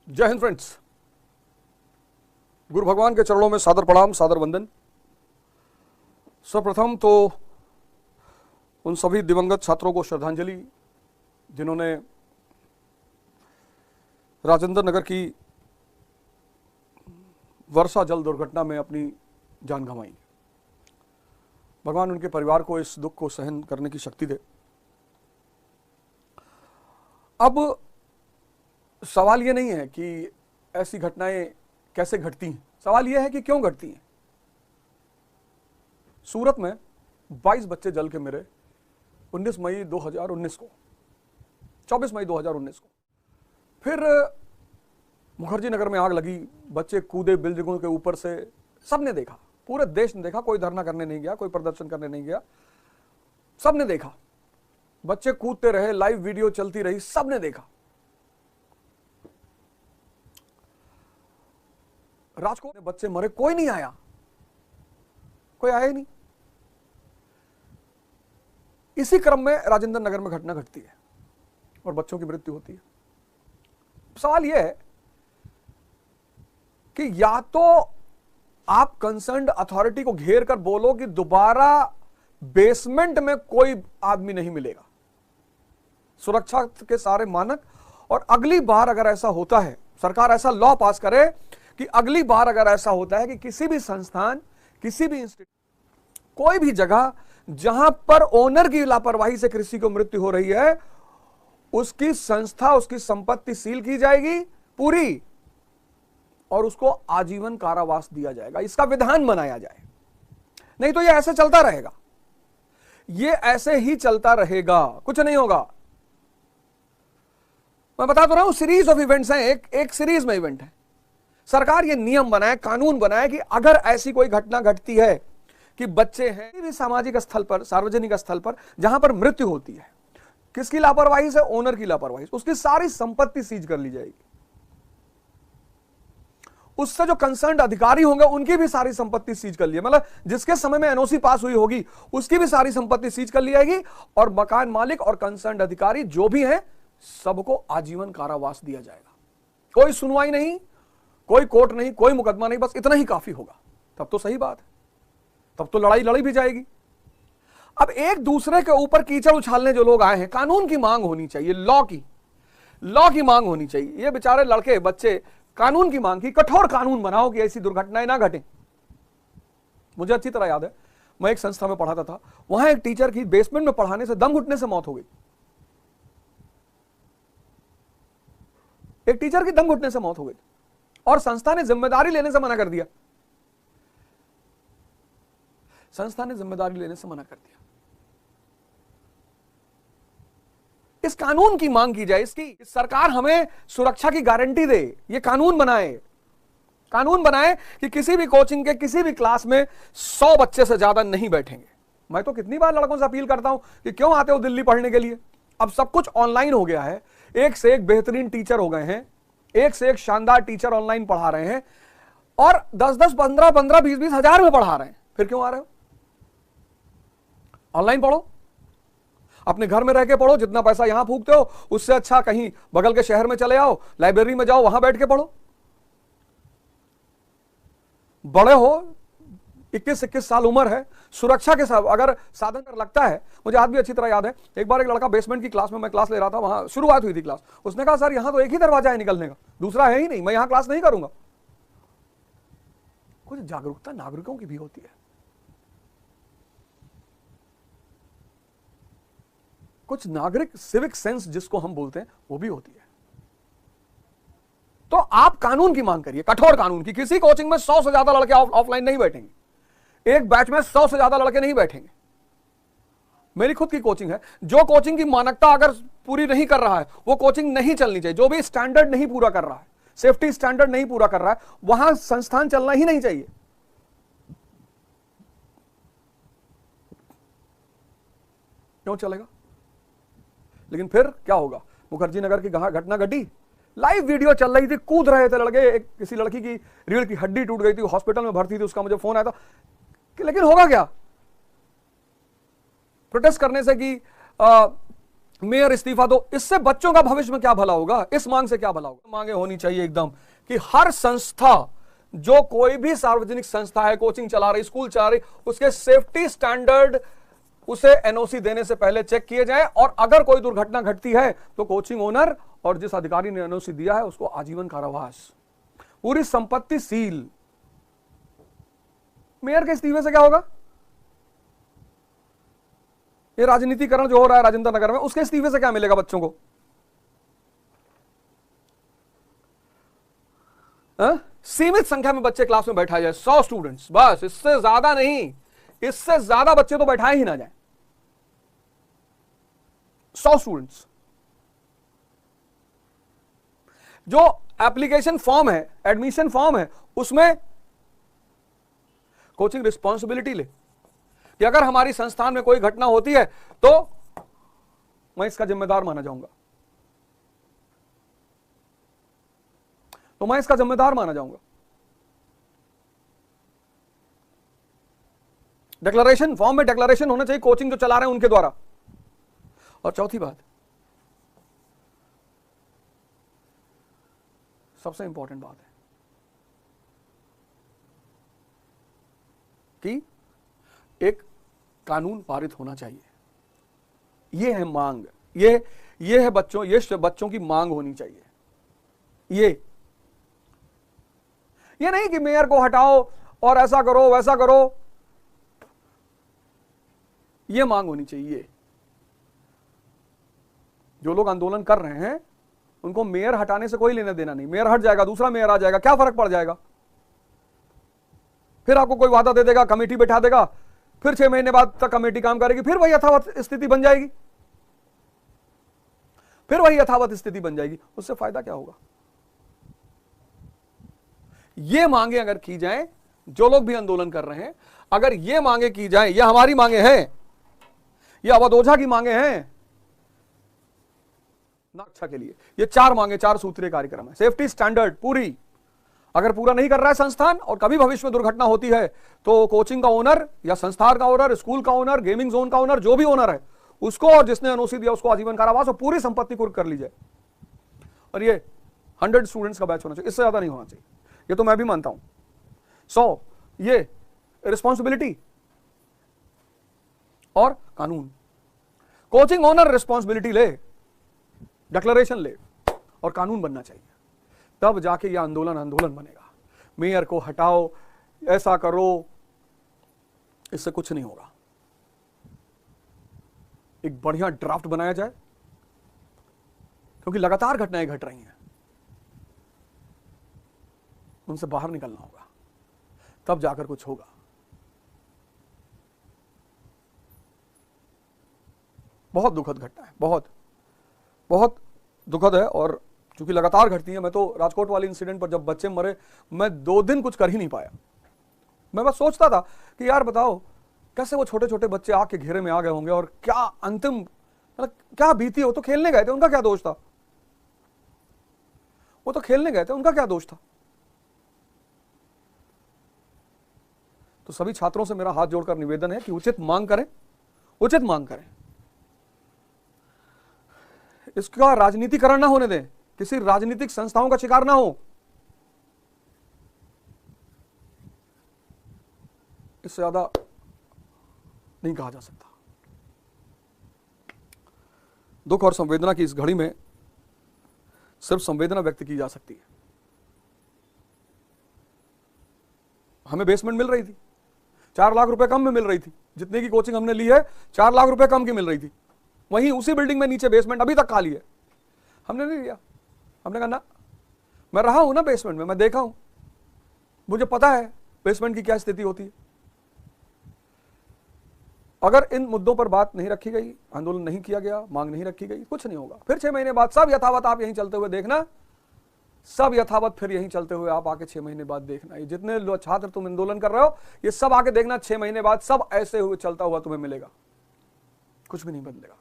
जय हिंद फ्रेंड्स। गुरु भगवान के चरणों में सादर प्रणाम, सादर वंदन। सर्वप्रथम तो उन सभी दिवंगत छात्रों को श्रद्धांजलि जिन्होंने राजेंद्र नगर की वर्षा जल दुर्घटना में अपनी जान गंवाई। भगवान उनके परिवार को इस दुख को सहन करने की शक्ति दे। अब सवाल ये नहीं है कि ऐसी घटनाएं कैसे घटती हैं, सवाल यह है कि क्यों घटती हैं। सूरत में 22 बच्चे जल के मरे 19 मई 2019 को, 24 मई 2019 को। फिर मुखर्जी नगर में आग लगी, बच्चे कूदे बिल्डिंगों के ऊपर से, सबने देखा, पूरे देश ने देखा। कोई धरना करने नहीं गया, कोई प्रदर्शन करने नहीं गया, सबने देखा। बच्चे कूदते रहे, लाइव वीडियो चलती रही, सबने देखा। राजकोट में बच्चे मरे, कोई नहीं आया, कोई आया ही नहीं। इसी क्रम में राजेंद्र नगर में घटना घटती है और बच्चों की मृत्यु होती है। सवाल यह है कि या तो आप कंसर्न्ड अथॉरिटी को घेर कर बोलो कि दोबारा बेसमेंट में कोई आदमी नहीं मिलेगा, सुरक्षा के सारे मानक, और अगली बार अगर ऐसा होता है, सरकार ऐसा लॉ पास करे कि अगली बार अगर ऐसा होता है कि किसी भी संस्थान, किसी भी इंस्टीट्यूट, कोई भी जगह जहां पर ओनर की लापरवाही से किसी को मृत्यु हो रही है, उसकी संस्था, उसकी संपत्ति सील की जाएगी पूरी और उसको आजीवन कारावास दिया जाएगा। इसका विधान बनाया जाए, नहीं तो ये ऐसे चलता रहेगा, ये ऐसे ही चलता रहेगा, कुछ नहीं होगा। मैं बता तो रहा हूं, सीरीज ऑफ इवेंट्स हैं, एक सीरीज में इवेंट है। सरकार ये नियम बनाए, कानून बनाए कि अगर ऐसी कोई घटना घटती है कि बच्चे हैं, किसी भी सामाजिक स्थल पर, सार्वजनिक स्थल पर जहां पर मृत्यु होती है, किसकी लापरवाही से? ओनर की लापरवाही से, उसकी सारी संपत्ति सीज कर ली जाएगी। उससे जो कंसर्न्ड अधिकारी होंगे उनकी भी सारी संपत्ति सीज कर ली, मतलब जिसके समय में एनओसी पास हुई होगी उसकी भी सारी संपत्ति सीज कर ली जाएगी, और मकान मालिक और कंसर्न्ड अधिकारी जो भी हैं सबको आजीवन कारावास दिया जाएगा। कोई सुनवाई नहीं, कोई कोर्ट नहीं, कोई मुकदमा नहीं, बस इतना ही काफी होगा। तब तो सही बात है, तब तो लड़ाई लड़ी भी जाएगी। अब एक दूसरे के ऊपर कीचड़ उछालने जो लोग आए हैं, कानून की मांग होनी चाहिए, लॉ की मांग होनी चाहिए। ये बेचारे लड़के बच्चे कानून की मांग की, कठोर कानून बनाओ कि ऐसी दुर्घटनाएं ना घटें। मुझे अच्छी तरह याद है, मैं एक संस्था में पढ़ाता था, वहां एक टीचर की बेसमेंट में पढ़ाने से दम घुटने से मौत हो गई। एक टीचर की दम घुटने से मौत हो गई और संस्था ने जिम्मेदारी लेने से मना कर दिया। संस्था ने जिम्मेदारी लेने से मना कर दिया। इस कानून की मांग की जाए, इसकी सरकार हमें सुरक्षा की गारंटी दे। ये कानून बनाए कि किसी भी कोचिंग के किसी भी क्लास में 100 बच्चे से ज्यादा नहीं बैठेंगे। मैं तो कितनी बार लड़कों से अपील करता हूं कि क्यों आते हो दिल्ली पढ़ने के लिए। अब सब कुछ ऑनलाइन हो गया है, एक से एक बेहतरीन टीचर हो गए हैं, एक से एक शानदार टीचर ऑनलाइन पढ़ा रहे हैं और 10-10, 15-15, 20-20 हजार में पढ़ा रहे हैं। फिर क्यों आ रहे हो? ऑनलाइन पढ़ो, अपने घर में रह के पढ़ो। जितना पैसा यहां फूकते हो उससे अच्छा कहीं बगल के शहर में चले आओ, लाइब्रेरी में जाओ, वहां बैठ के पढ़ो। बड़े हो, 21-21 साल उम्र है, सुरक्षा के साथ अगर साधन कर लगता है। मुझे आज भी अच्छी तरह याद है, एक बार एक लड़का बेसमेंट की क्लास में, मैं क्लास ले रहा था, वहां शुरुआत हुई थी क्लास। उसने कहा सर यहां तो एक ही दरवाजा है निकलने का, दूसरा है ही नहीं, मैं यहां क्लास नहीं करूंगा। कुछ जागरूकता नागरिकों की भी होती है, कुछ नागरिक सिविक सेंस जिसको हम बोलते हैं वो भी होती है। तो आप कानून की मांग करिए, कठोर कानून की। किसी कोचिंग में 100 से ज्यादा लड़के ऑफलाइन नहीं बैठेंगे, एक बैच में 100 से ज्यादा लड़के नहीं बैठेंगे। मेरी खुद की कोचिंग है, जो कोचिंग की मानकता अगर पूरी नहीं कर रहा है वो कोचिंग नहीं चलनी चाहिए। जो भी स्टैंडर्ड नहीं पूरा कर रहा है, सेफ्टी स्टैंडर्ड नहीं पूरा कर रहा है, वहां संस्थान चलना ही नहीं चाहिए। क्यों चलेगा? लेकिन फिर क्या होगा? मुखर्जी नगर की घटना घटी, लाइव वीडियो चल रही थी, कूद रहे थे लड़के, किसी लड़की की रीढ़ की हड्डी टूट गई थी, हॉस्पिटल में भर्ती थी, उसका मुझे फोन आया था। लेकिन होगा क्या प्रोटेस्ट करने से कि मेयर इस्तीफा दो, इससे बच्चों का भविष्य में क्या भला होगा? इस मांग से क्या भला होगा? मांगे होनी चाहिए एकदम कि हर संस्था, जो कोई भी सार्वजनिक संस्था है, कोचिंग चला रही, स्कूल चला रही, उसके सेफ्टी स्टैंडर्ड उसे एनओसी देने से पहले चेक किए जाए, और अगर कोई दुर्घटना घटती है तो कोचिंग ओनर और जिस अधिकारी ने एनओसी दिया है उसको आजीवन कारावास, पूरी संपत्ति सील। मेयर के इस्तीफे से क्या होगा? ये राजनीतिकरण जो हो रहा है राजेंद्र नगर में, उसके इस्तीफे से क्या मिलेगा बच्चों को? सीमित संख्या में बच्चे क्लास में बैठाए जाए, 100 स्टूडेंट्स बस, इससे ज्यादा नहीं, इससे ज्यादा बच्चे तो बैठाए ही ना जाए, 100 स्टूडेंट्स। जो एप्लीकेशन फॉर्म है, एडमिशन फॉर्म है, उसमें कोचिंग रिस्पॉन्सिबिलिटी ले कि अगर हमारी संस्थान में कोई घटना होती है तो मैं इसका जिम्मेदार माना जाऊंगा, तो मैं इसका जिम्मेदार माना जाऊंगा। डिक्लेरेशन फॉर्म में डिक्लेरेशन होना चाहिए कोचिंग जो चला रहे हैं उनके द्वारा। और चौथी बात, सबसे इंपॉर्टेंट बात है कि एक कानून पारित होना चाहिए। यह है मांग, ये है बच्चों, ये बच्चों की मांग होनी चाहिए। ये नहीं कि मेयर को हटाओ और ऐसा करो वैसा करो, ये मांग होनी चाहिए। जो लोग आंदोलन कर रहे हैं उनको मेयर हटाने से कोई लेना देना नहीं। मेयर हट जाएगा, दूसरा मेयर आ जाएगा, क्या फर्क पड़ जाएगा? फिर आपको कोई वादा दे देगा, कमेटी बैठा देगा, फिर 6 महीने बाद तक कमेटी काम करेगी, फिर वही यथावत स्थिति बन जाएगी, फिर वही यथावत स्थिति बन जाएगी। उससे फायदा क्या होगा? ये मांगे अगर की जाए, जो लोग भी आंदोलन कर रहे हैं, अगर ये मांगे की जाए, ये हमारी मांगे हैं, ये अवध ओझा की मांगे हैं रक्षा के लिए, ये 4 मांगे, 4 सूत्रीय कार्यक्रम है। सेफ्टी स्टैंडर्ड पूरी, अगर पूरा नहीं कर रहा है संस्थान और कभी भविष्य में दुर्घटना होती है तो कोचिंग का ओनर या संस्थान का ओनर, स्कूल का ओनर, गेमिंग जोन का ओनर, जो भी ओनर है उसको और जिसने एनओसी दिया उसको आजीवन कारावास और पूरी संपत्ति कुर्क कर ली जाए। और ये 100 स्टूडेंट्स का बैच होना चाहिए, इससे ज्यादा नहीं होना चाहिए, ये तो मैं भी मानता हूं। 100 ये रिस्पॉन्सिबिलिटी और कानून। कोचिंग ओनर रिस्पॉन्सिबिलिटी ले, डिक्लेरेशन ले और कानून बनना चाहिए, तब जाके यह आंदोलन बनेगा। मेयर को हटाओ, ऐसा करो, इससे कुछ नहीं होगा। एक बढ़िया ड्राफ्ट बनाया जाए, क्योंकि लगातार घटनाएं घट रही हैं, उनसे बाहर निकलना होगा, तब जाकर कुछ होगा। बहुत दुखद घटना है, बहुत दुखद है। और क्योंकि लगातार घटती है, मैं तो राजकोट वाले इंसिडेंट पर जब बच्चे मरे, मैं 2 दिन कुछ कर ही नहीं पाया। मैं बस सोचता था कि यार बताओ कैसे वो छोटे छोटे बच्चे आग के घेरे में आ गए होंगे, और क्या अंतिम मतलब क्या बीती हो। तो खेलने गए थे, उनका क्या दोष था? वो तो खेलने गए थे, उनका क्या दोष था? तो सभी छात्रों से मेरा हाथ जोड़कर निवेदन है कि उचित मांग करें, उचित मांग करें, इसका राजनीतिकरण ना होने दें, किसी राजनीतिक संस्थाओं का शिकार ना हो। इससे ज्यादा नहीं कहा जा सकता। दुख और संवेदना की इस घड़ी में सिर्फ संवेदना व्यक्त की जा सकती है। हमें बेसमेंट मिल रही थी, 4 लाख रुपए कम में मिल रही थी, जितने की कोचिंग हमने ली है 4 लाख रुपए कम की मिल रही थी। वहीं उसी बिल्डिंग में नीचे बेसमेंट अभी तक खाली है, हमने नहीं लिया। हमने कहा ना, मैं रहा हूं ना बेसमेंट में, मैं देखा हूं, मुझे पता है बेसमेंट की क्या स्थिति होती है। अगर इन मुद्दों पर बात नहीं रखी गई, आंदोलन नहीं किया गया, मांग नहीं रखी गई, कुछ नहीं होगा। फिर 6 महीने बाद सब यथावत आप यहीं चलते हुए देखना, सब यथावत फिर यहीं चलते हुए आप आके 6 महीने बाद देखना। ये जितने छात्र तुम आंदोलन कर रहे हो, ये सब आके देखना 6 महीने बाद सब ऐसे हुए चलता हुआ तुम्हें मिलेगा, कुछ भी नहीं बदलेगा।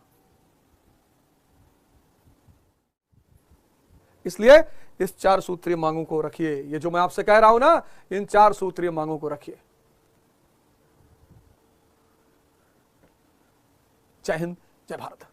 इसलिए इस 4 सूत्रीय मांगों को रखिए। ये जो मैं आपसे कह रहा हूं ना, इन 4 सूत्रीय मांगों को रखिए। जय हिंद, जय भारत।